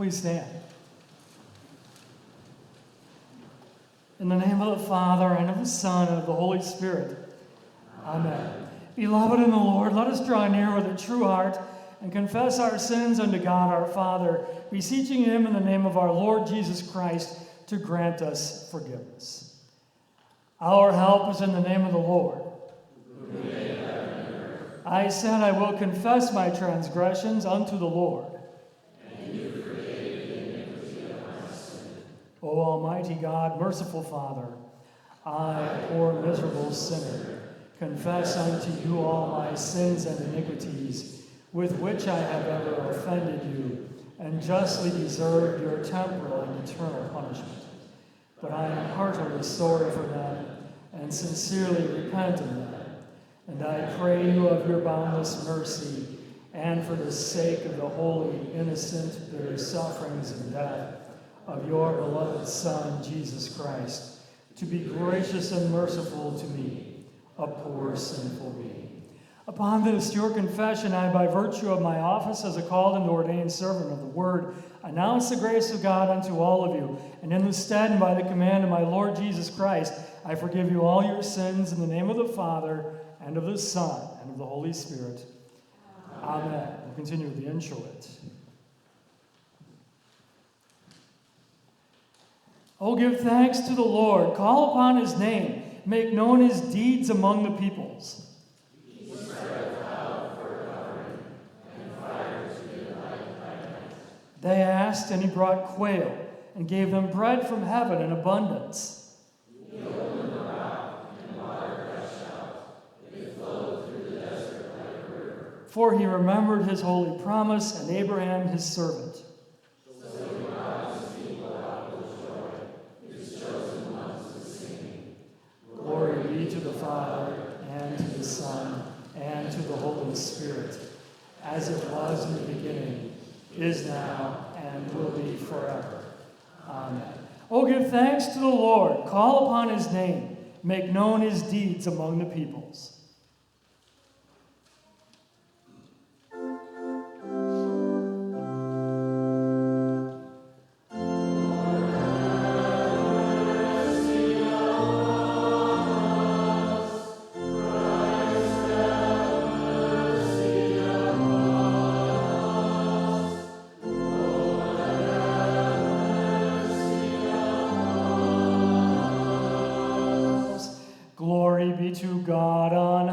please stand? In the name of the Father, and of the Son, and of the Holy Spirit. Amen. Beloved in the Lord, let us draw near with a true heart and confess our sins unto God our Father, beseeching him in the name of our Lord Jesus Christ to grant us forgiveness. Our help is in the name of the Lord. I said, I will confess my transgressions unto the Lord. And you forgave the iniquity of my sin. O Almighty God, merciful Father, I, poor miserable sinner, confess unto you all my sins and iniquities, with which I have ever offended you, and justly deserved your temporal and eternal punishment. But I am heartily sorry for them, and sincerely repent of them. And I pray you of your boundless mercy, and for the sake of the holy, innocent, bitter sufferings and death of your beloved Son, Jesus Christ, to be gracious and merciful to me, a poor sinful being. Upon this, your confession, I, by virtue of my office as a called and ordained servant of the word, announce the grace of God unto all of you, and in the stead and by the command of my Lord Jesus Christ, I forgive you all your sins in the name of the Father, and of the Son, and of the Holy Spirit. Amen. We'll continue with the introit. Oh, give thanks to the Lord. Call upon his name. Make known his deeds among the peoples. He spread a cloud for a covering, and fire to be a light by night. They asked, and he brought quail, and gave them bread from heaven in abundance. He opened the rock, and water gushed out. It flowed through the desert like a river. For he remembered his holy promise, and Abraham his servant. So he brought his people out with joy, his chosen ones with singing. Glory be to the Father, and to the Son, and to the Holy Spirit, as it was in the beginning, is now, and will be forever. Amen. Oh, give thanks to the Lord. Call upon his name. Make known his deeds among the peoples. Glory be to God on